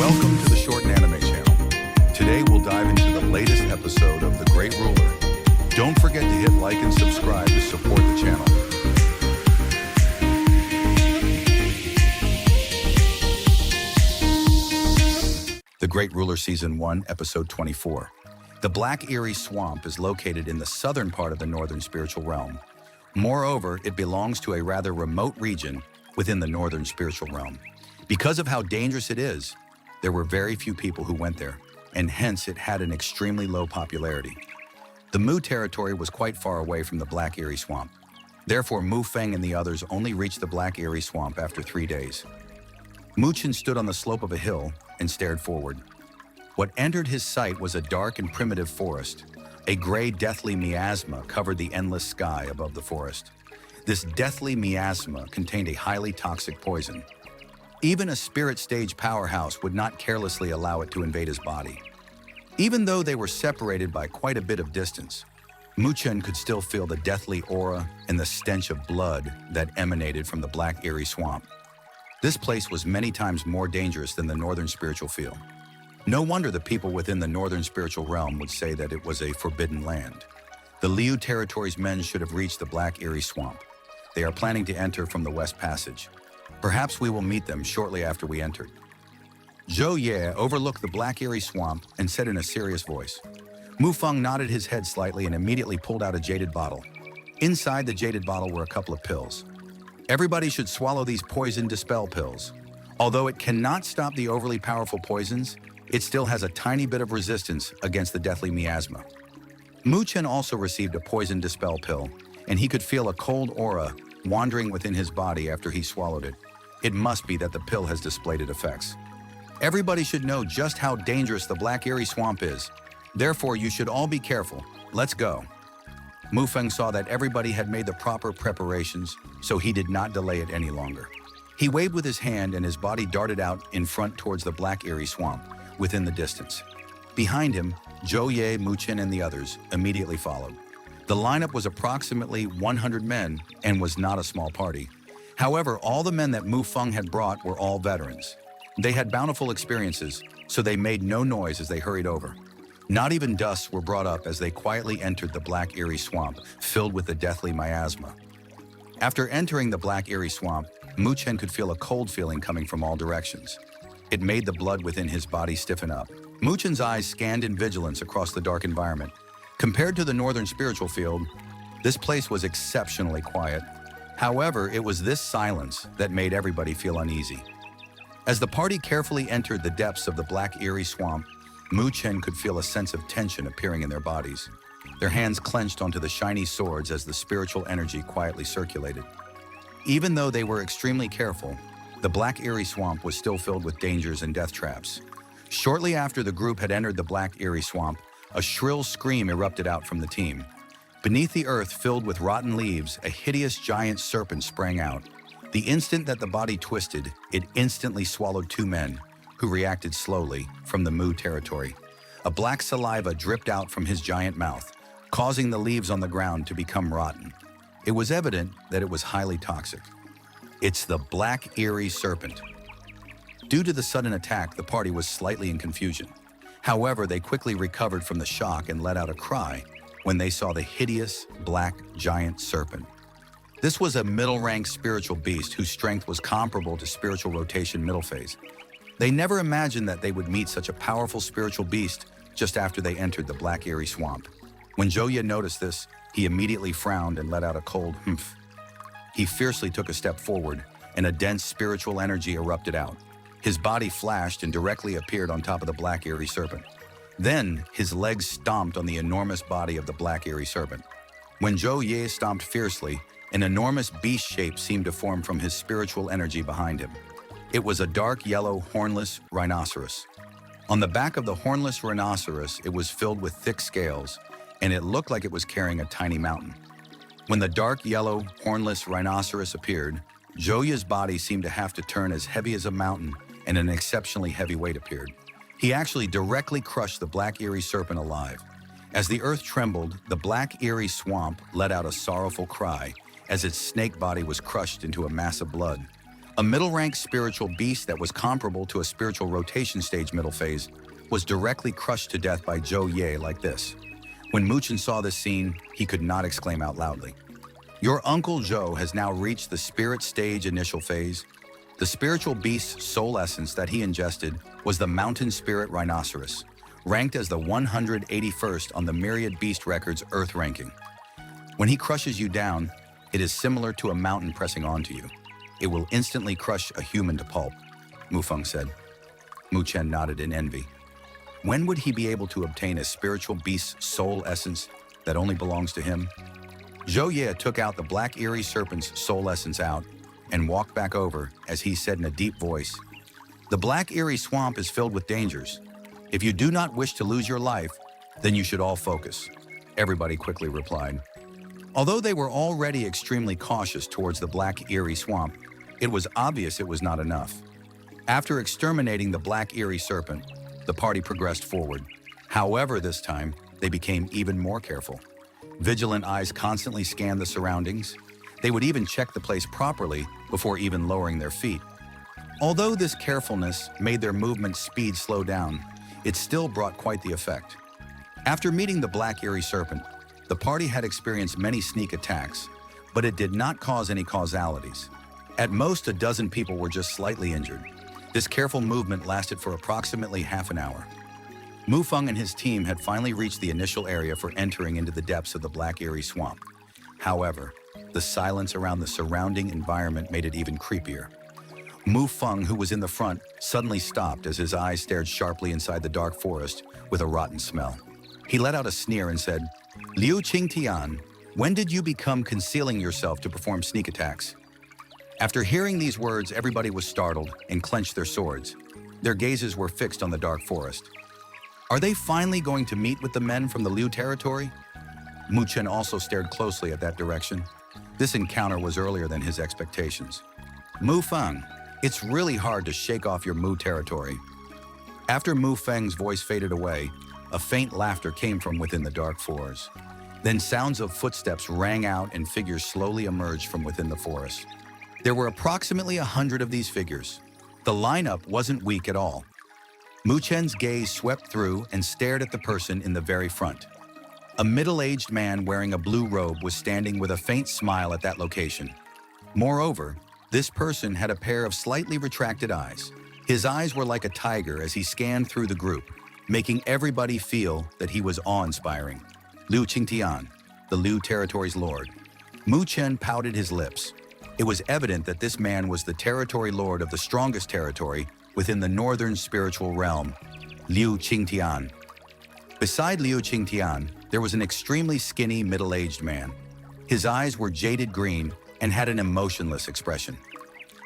Welcome to the Shorten Anime channel. Today we'll dive into the latest episode of The Great Ruler. Don't forget to hit like and subscribe to support the channel. The Great Ruler Season 1, Episode 24. The Black Eerie Swamp is located in the southern part of the Northern Spiritual Realm. Moreover, it belongs to a rather remote region within the Northern Spiritual Realm. Because of how dangerous it is, there were very few people who went there, and hence it had an extremely low popularity. The Mu territory was quite far away from the Black Eerie Swamp. Therefore, Mu Feng and the others only reached the Black Eerie Swamp after 3 days. Mu Chen stood on the slope of a hill and stared forward. What entered his sight was a dark and primitive forest. A gray, deathly miasma covered the endless sky above the forest. This deathly miasma contained a highly toxic poison. Even a spirit stage powerhouse would not carelessly allow it to invade his body. Even though they were separated by quite a bit of distance, Mu Chen could still feel the deathly aura and the stench of blood that emanated from the Black Eerie Swamp. This place was many times more dangerous than the Northern Spiritual Field. No wonder the people within the Northern Spiritual Realm would say that it was a forbidden land. The Liu territory's men should have reached the Black Eerie Swamp. They are planning to enter from the West Passage. Perhaps we will meet them shortly after we enter. Zhou Ye overlooked the Black Eerie Swamp and said in a serious voice. Mu Feng nodded his head slightly and immediately pulled out a jaded bottle. Inside the jaded bottle were a couple of pills. Everybody should swallow these poison dispel pills. Although it cannot stop the overly powerful poisons, it still has a tiny bit of resistance against the deathly miasma. Mu Chen also received a poison dispel pill, and he could feel a cold aura wandering within his body after he swallowed it. It must be that the pill has displayed its effects. Everybody should know just how dangerous the Black Eerie Swamp is. Therefore, you should all be careful. Let's go. Mu Feng saw that everybody had made the proper preparations, so he did not delay it any longer. He waved with his hand and his body darted out in front towards the Black Eerie Swamp, within the distance. Behind him, Zhou Ye, Mu Chen, and the others immediately followed. The lineup was approximately 100 men and was not a small party. However, all the men that Mu Feng had brought were all veterans. They had bountiful experiences, so they made no noise as they hurried over. Not even dust were brought up as they quietly entered the Black Eerie Swamp, filled with the deathly miasma. After entering the Black Eerie Swamp, Mu Chen could feel a cold feeling coming from all directions. It made the blood within his body stiffen up. Mu Chen's eyes scanned in vigilance across the dark environment. Compared to the Northern Spiritual Field, this place was exceptionally quiet. However, it was this silence that made everybody feel uneasy. As the party carefully entered the depths of the Black Eerie Swamp, Mu Chen could feel a sense of tension appearing in their bodies. Their hands clenched onto the shiny swords as the spiritual energy quietly circulated. Even though they were extremely careful, the Black Eerie Swamp was still filled with dangers and death traps. Shortly after the group had entered the Black Eerie Swamp, a shrill scream erupted out from the team. Beneath the earth filled with rotten leaves, a hideous giant serpent sprang out. The instant that the body twisted, it instantly swallowed 2 men, who reacted slowly from the Mu territory. A black saliva dripped out from his giant mouth, causing the leaves on the ground to become rotten. It was evident that it was highly toxic. It's the Black Eerie Serpent. Due to the sudden attack, the party was slightly in confusion. However, they quickly recovered from the shock and let out a cry when they saw the hideous black giant serpent. This was a middle-rank spiritual beast whose strength was comparable to spiritual rotation middle phase. They never imagined that they would meet such a powerful spiritual beast just after they entered the Black Eerie Swamp. When Zhou Ye noticed this, he immediately frowned and let out a cold humph. He fiercely took a step forward, and a dense spiritual energy erupted out. His body flashed and directly appeared on top of the Black Eerie Serpent. Then, his legs stomped on the enormous body of the Black Eerie Serpent. When Zhou Ye stomped fiercely, an enormous beast shape seemed to form from his spiritual energy behind him. It was a dark yellow hornless rhinoceros. On the back of the hornless rhinoceros, it was filled with thick scales, and it looked like it was carrying a tiny mountain. When the dark yellow hornless rhinoceros appeared, Zhou Ye's body seemed to have to turn as heavy as a mountain, and an exceptionally heavy weight appeared. He actually directly crushed the Black Eerie Serpent alive. As the earth trembled, the Black Eerie Swamp let out a sorrowful cry as its snake body was crushed into a mass of blood. A middle-rank spiritual beast that was comparable to a spiritual rotation stage middle phase was directly crushed to death by Zhou Ye like this. When Mu Chen saw this scene, he could not exclaim out loudly. Your Uncle Zhou has now reached the spirit stage initial phase. The spiritual beast's soul essence that he ingested was the mountain spirit rhinoceros, ranked as the 181st on the Myriad Beast Records Earth ranking. When he crushes you down, it is similar to a mountain pressing onto you. It will instantly crush a human to pulp, Mu Feng said. Mu Chen nodded in envy. When would he be able to obtain a spiritual beast's soul essence that only belongs to him? Zhou Ye took out the black eerie serpent's soul essence out and walked back over as he said in a deep voice, "The black eerie swamp is filled with dangers. If you do not wish to lose your life, then you should all focus," everybody quickly replied. Although they were already extremely cautious towards the black eerie swamp, it was obvious it was not enough. After exterminating the black eerie serpent, the party progressed forward. However, this time, they became even more careful. Vigilant eyes constantly scanned the surroundings. They would even check the place properly before even lowering their feet. Although this carefulness made their movement speed slow down, it still brought quite the effect. After meeting the black eerie serpent, the party had experienced many sneak attacks, but it did not cause any causalities. At most, a dozen people were just slightly injured. This careful movement lasted for approximately half an hour. Mu Feng and his team had finally reached the initial area for entering into the depths of the Black Eerie Swamp. However, the silence around the surrounding environment made it even creepier. Mu Feng, who was in the front, suddenly stopped as his eyes stared sharply inside the dark forest with a rotten smell. He let out a sneer and said, "Liu Qingtian, when did you become concealing yourself to perform sneak attacks?" After hearing these words, everybody was startled and clenched their swords. Their gazes were fixed on the dark forest. Are they finally going to meet with the men from the Liu territory? Mu Chen also stared closely at that direction. This encounter was earlier than his expectations. Mu Feng, it's really hard to shake off your Mu territory. After Mu Feng's voice faded away, a faint laughter came from within the dark forest. Then sounds of footsteps rang out and figures slowly emerged from within the forest. There were approximately 100 of these figures. The lineup wasn't weak at all. Mu Chen's gaze swept through and stared at the person in the very front. A middle-aged man wearing a blue robe was standing with a faint smile at that location. Moreover, this person had a pair of slightly retracted eyes. His eyes were like a tiger as he scanned through the group, making everybody feel that he was awe-inspiring. Liu Qingtian, the Liu territory's lord. Mu Chen pouted his lips. It was evident that this man was the territory lord of the strongest territory within the northern spiritual realm, Liu Qingtian. Beside Liu Qingtian, there was an extremely skinny middle-aged man. His eyes were jaded green and had an emotionless expression.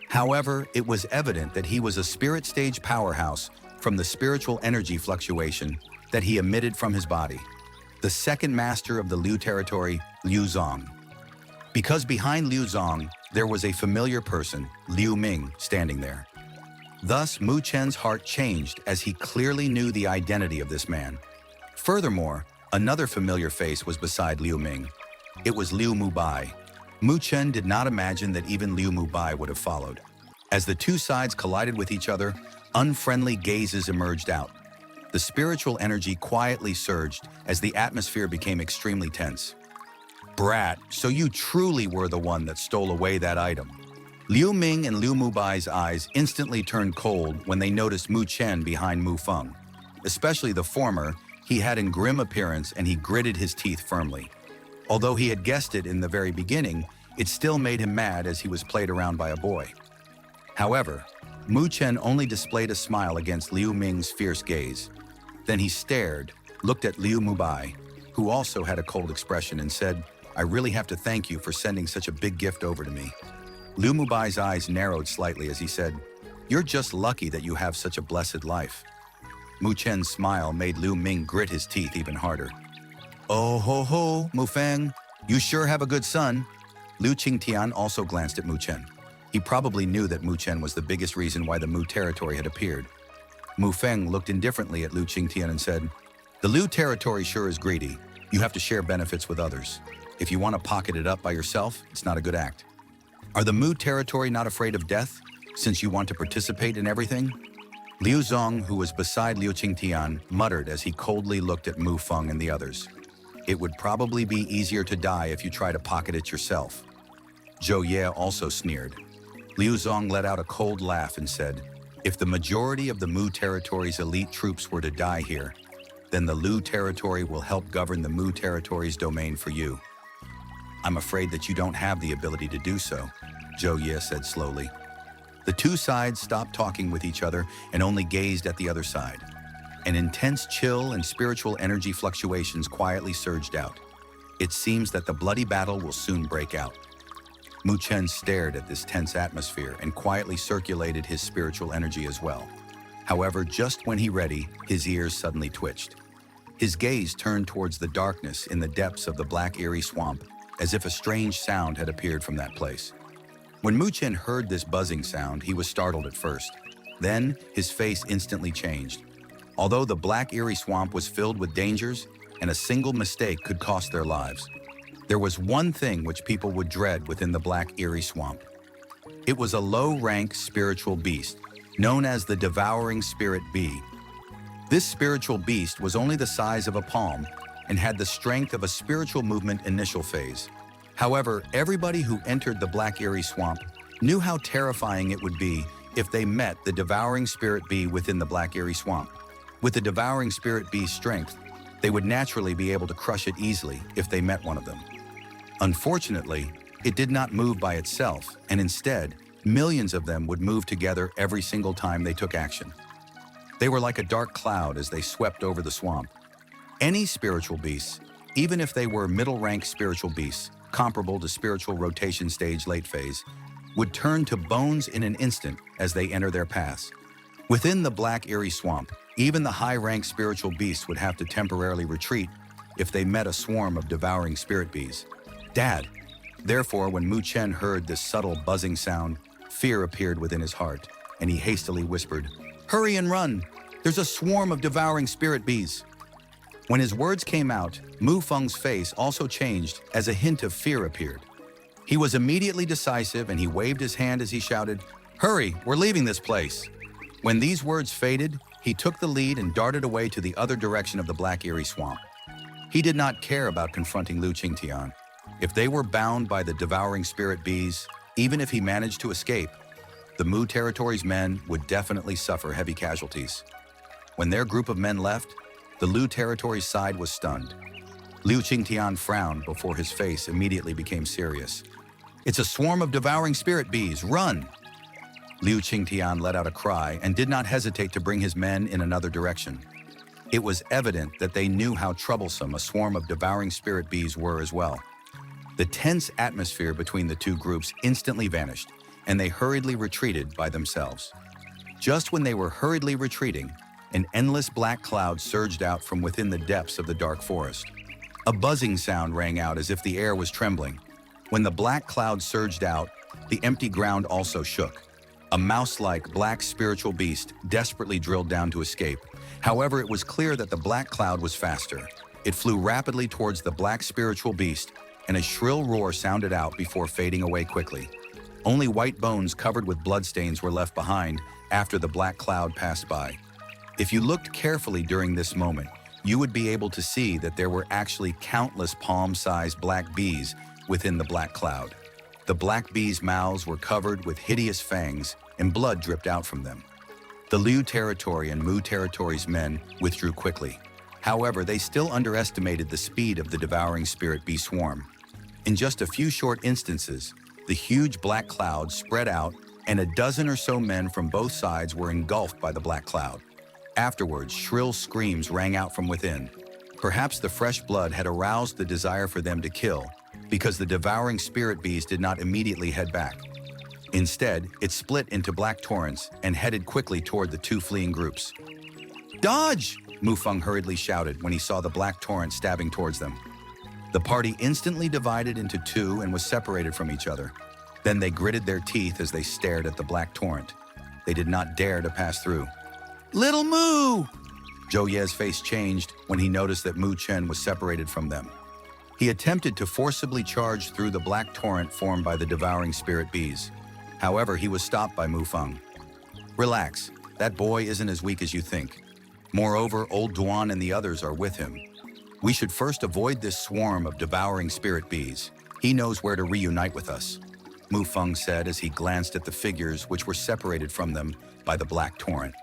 However, it was evident that he was a spirit stage powerhouse from the spiritual energy fluctuation that he emitted from his body. The second master of the Liu territory, Liu Zong. Because behind Liu Zong, there was a familiar person, Liu Ming, standing there. Thus, Mu Chen's heart changed as he clearly knew the identity of this man. Furthermore, another familiar face was beside Liu Ming. It was Liu Mubai. Mu Chen did not imagine that even Liu Mubai would have followed. As the two sides collided with each other, unfriendly gazes emerged out. The spiritual energy quietly surged as the atmosphere became extremely tense. Brat, so you truly were the one that stole away that item. Liu Ming and Liu Mubai's eyes instantly turned cold when they noticed Mu Chen behind Mu Feng. Especially the former, he had a grim appearance and he gritted his teeth firmly. Although he had guessed it in the very beginning, it still made him mad as he was played around by a boy. However, Mu Chen only displayed a smile against Liu Ming's fierce gaze. Then he stared, looked at Liu Mubai, who also had a cold expression, and said, "I really have to thank you for sending such a big gift over to me." Liu Mubai's eyes narrowed slightly as he said, "You're just lucky that you have such a blessed life." Mu Chen's smile made Liu Ming grit his teeth even harder. "Oh ho ho, Mu Feng, you sure have a good son." Liu Qingtian also glanced at Mu Chen. He probably knew that Mu Chen was the biggest reason why the Mu territory had appeared. Mu Feng looked indifferently at Liu Qingtian and said, "The Liu territory sure is greedy. You have to share benefits with others. If you want to pocket it up by yourself, it's not a good act." "Are the Mu territory not afraid of death?" since you want to participate in everything? Liu Zong, who was beside Liu Qingtian, muttered as he coldly looked at Mu Feng and the others. It would probably be easier to die if you try to pocket it yourself. Zhou Ye also sneered. Liu Zong let out a cold laugh and said, if the majority of the Mu territory's elite troops were to die here, then the Lu territory will help govern the Mu territory's domain for you. I'm afraid that you don't have the ability to do so, Zhou Ye said slowly. The two sides stopped talking with each other and only gazed at the other side. An intense chill and spiritual energy fluctuations quietly surged out. It seems that the bloody battle will soon break out. Mu Chen stared at this tense atmosphere and quietly circulated his spiritual energy as well. However, just when he ready, his ears suddenly twitched. His gaze turned towards the darkness in the depths of the black eerie swamp, as if a strange sound had appeared from that place. When Mu Chen heard this buzzing sound, he was startled at first. Then, his face instantly changed. Although the black eerie swamp was filled with dangers, and a single mistake could cost their lives, there was one thing which people would dread within the black eerie swamp. It was a low-rank spiritual beast, known as the Devouring Spirit Bee. This spiritual beast was only the size of a palm and had the strength of a spiritual movement initial phase. However, everybody who entered the black eerie swamp knew how terrifying it would be if they met the Devouring Spirit Bee within the black eerie swamp. With the Devouring Spirit Bee's strength, they would naturally be able to crush it easily if they met one of them. Unfortunately, it did not move by itself, and instead, millions of them would move together every single time they took action. They were like a dark cloud as they swept over the swamp. Any spiritual beasts, even if they were middle-rank spiritual beasts, comparable to spiritual rotation stage late phase, would turn to bones in an instant as they enter their paths. Within the black eerie swamp, even the high-rank spiritual beasts would have to temporarily retreat if they met a swarm of devouring spirit bees. Dad! Therefore, when Mu Chen heard this subtle buzzing sound, fear appeared within his heart, and he hastily whispered, "Hurry and run! There's a swarm of devouring spirit bees!" When his words came out, Mu Feng's face also changed as a hint of fear appeared. He was immediately decisive and he waved his hand as he shouted, "Hurry, we're leaving this place!" When these words faded, he took the lead and darted away to the other direction of the black eerie swamp. He did not care about confronting Liu Qingtian. If they were bound by the devouring spirit bees, even if he managed to escape, the Mu territory's men would definitely suffer heavy casualties. When their group of men left, the Lu territory's side was stunned. Liu Qingtian frowned before his face immediately became serious. "It's a swarm of devouring spirit bees! Run!" Liu Qingtian let out a cry and did not hesitate to bring his men in another direction. It was evident that they knew how troublesome a swarm of devouring spirit bees were as well. The tense atmosphere between the two groups instantly vanished, and they hurriedly retreated by themselves. Just when they were hurriedly retreating, an endless black cloud surged out from within the depths of the dark forest. A buzzing sound rang out as if the air was trembling. When the black cloud surged out, the empty ground also shook. A mouse-like black spiritual beast desperately drilled down to escape. However, it was clear that the black cloud was faster. It flew rapidly towards the black spiritual beast, and a shrill roar sounded out before fading away quickly. Only white bones covered with bloodstains were left behind after the black cloud passed by. If you looked carefully during this moment, you would be able to see that there were actually countless palm-sized black bees within the black cloud. The black bees' mouths were covered with hideous fangs, and blood dripped out from them. The Liu territory and Mu territory's men withdrew quickly. However, they still underestimated the speed of the devouring spirit bee swarm. In just a few short instances, the huge black cloud spread out, and a dozen or so men from both sides were engulfed by the black cloud. Afterwards, shrill screams rang out from within. Perhaps the fresh blood had aroused the desire for them to kill, because the devouring spirit bees did not immediately head back. Instead, it split into black torrents and headed quickly toward the two fleeing groups. "Dodge!" Mu Feng hurriedly shouted when he saw the black torrent stabbing towards them. The party instantly divided into two and was separated from each other. Then they gritted their teeth as they stared at the black torrent. They did not dare to pass through. "Little Mu!" Zhou Ye's face changed when he noticed that Mu Chen was separated from them. He attempted to forcibly charge through the black torrent formed by the devouring spirit bees. However, he was stopped by Mu Feng. Relax, that boy isn't as weak as you think. Moreover, old Duan and the others are with him. We should first avoid this swarm of devouring spirit bees. He knows where to reunite with us, Mu Feng said as he glanced at the figures which were separated from them by the black torrent.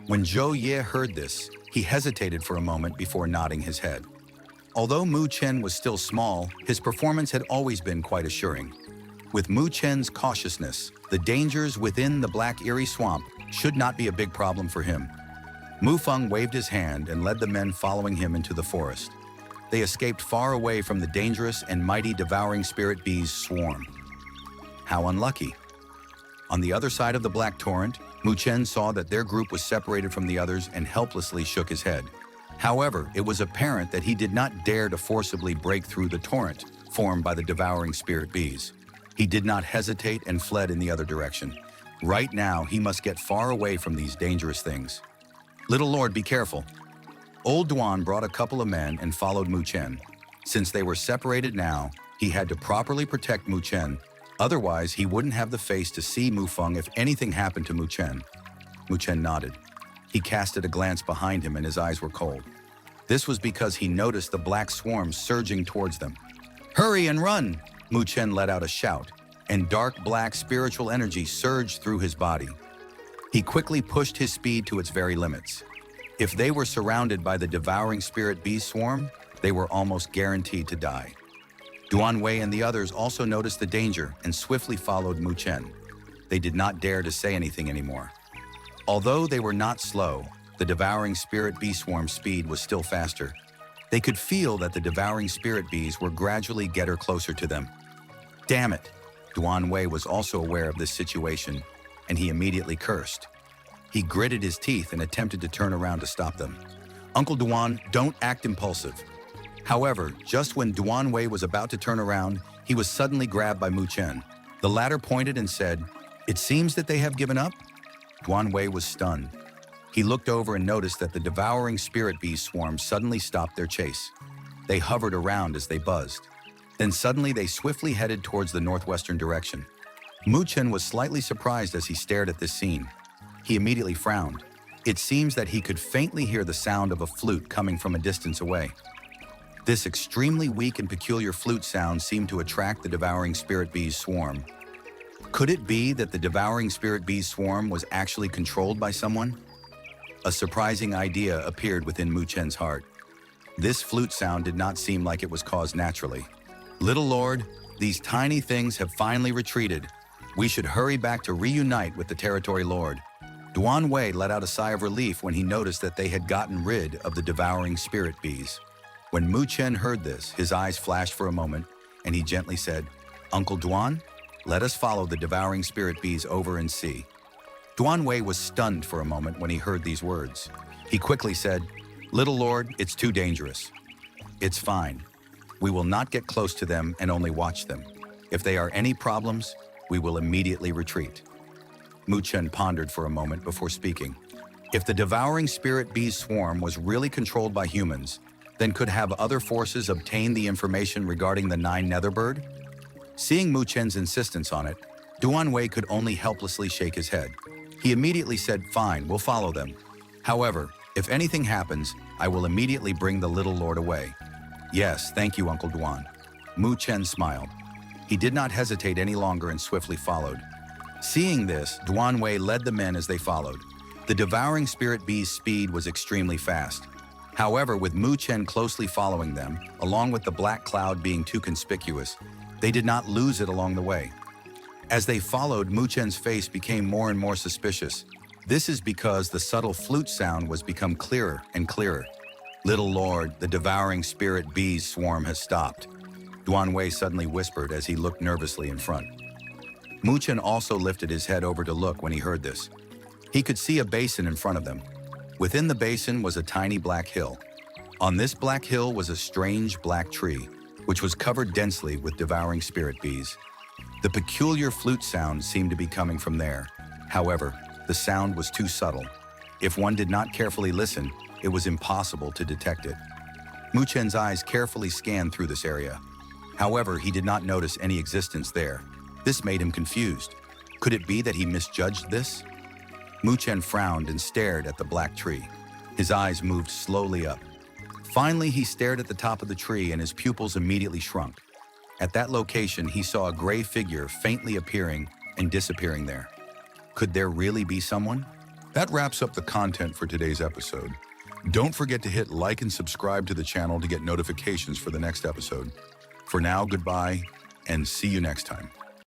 When Zhou Ye heard this, he hesitated for a moment before nodding his head. Although Mu Chen was still small, his performance had always been quite assuring. With Mu Chen's cautiousness, the dangers within the Black Eerie Swamp should not be a big problem for him. Mu Feng waved his hand and led the men following him into the forest. They escaped far away from the dangerous and mighty devouring spirit bees' swarm. How unlucky. On the other side of the Black Torrent, Mu Chen saw that their group was separated from the others and helplessly shook his head. However, it was apparent that he did not dare to forcibly break through the torrent formed by the devouring spirit bees. He did not hesitate and fled in the other direction. Right now, he must get far away from these dangerous things. Little Lord, be careful. Old Duan brought a couple of men and followed Mu Chen. Since they were separated now, he had to properly protect Mu Chen. Otherwise, he wouldn't have the face to see Mu Feng if anything happened to Mu Chen. Mu Chen nodded. He casted a glance behind him and his eyes were cold. This was because he noticed the black swarm surging towards them. Hurry and run! Mu Chen let out a shout, and dark black spiritual energy surged through his body. He quickly pushed his speed to its very limits. If they were surrounded by the devouring spirit bee swarm, they were almost guaranteed to die. Duan Wei and the others also noticed the danger and swiftly followed Mu Chen. They did not dare to say anything anymore. Although they were not slow, the devouring spirit bee swarm speed was still faster. They could feel that the devouring spirit bees were gradually getting closer to them. Damn it! Duan Wei was also aware of this situation, and he immediately cursed. He gritted his teeth and attempted to turn around to stop them. Uncle Duan, don't act impulsive. However, just when Duan Wei was about to turn around, he was suddenly grabbed by Mu Chen. The latter pointed and said, "It seems that they have given up?" Duan Wei was stunned. He looked over and noticed that the devouring spirit bee swarm suddenly stopped their chase. They hovered around as they buzzed. Then suddenly they swiftly headed towards the northwestern direction. Mu Chen was slightly surprised as he stared at this scene. He immediately frowned. It seems that he could faintly hear the sound of a flute coming from a distance away. This extremely weak and peculiar flute sound seemed to attract the devouring spirit bees swarm. Could it be that the devouring spirit bees swarm was actually controlled by someone? A surprising idea appeared within Mu Chen's heart. This flute sound did not seem like it was caused naturally. Little Lord, these tiny things have finally retreated. We should hurry back to reunite with the Territory Lord. Duan Wei let out a sigh of relief when he noticed that they had gotten rid of the devouring spirit bees. When Mu Chen heard this, his eyes flashed for a moment, and he gently said, "Uncle Duan, let us follow the devouring spirit bees over and see." Duan Wei was stunned for a moment when he heard these words. He quickly said, "Little Lord, it's too dangerous." "It's fine. We will not get close to them and only watch them. If they are any problems, we will immediately retreat." Mu Chen pondered for a moment before speaking. If the devouring spirit bee swarm was really controlled by humans, then could have other forces obtained the information regarding the Nine Netherworld Bird? Seeing Mu Chen's insistence on it, Duan Wei could only helplessly shake his head. He immediately said, "Fine, we'll follow them. However, if anything happens, I will immediately bring the little lord away." "Yes, thank you, Uncle Duan." Mu Chen smiled. He did not hesitate any longer and swiftly followed. Seeing this, Duan Wei led the men as they followed. The devouring spirit bee's speed was extremely fast. However, with Mu Chen closely following them, along with the black cloud being too conspicuous, they did not lose it along the way. As they followed, Mu Chen's face became more and more suspicious. This is because the subtle flute sound was become clearer and clearer. "Little Lord, the devouring spirit bees swarm has stopped," Duan Wei suddenly whispered as he looked nervously in front. Mu Chen also lifted his head over to look when he heard this. He could see a basin in front of them. Within the basin was a tiny black hill. On this black hill was a strange black tree, which was covered densely with devouring spirit bees. The peculiar flute sound seemed to be coming from there. However, the sound was too subtle. If one did not carefully listen, it was impossible to detect it. Mu Chen's eyes carefully scanned through this area. However, he did not notice any existence there. This made him confused. Could it be that he misjudged this? Mu Chen frowned and stared at the black tree. His eyes moved slowly up. Finally, he stared at the top of the tree and his pupils immediately shrunk. At that location, he saw a gray figure faintly appearing and disappearing there. Could there really be someone? That wraps up the content for today's episode. Don't forget to hit like and subscribe to the channel to get notifications for the next episode. For now, goodbye, and see you next time.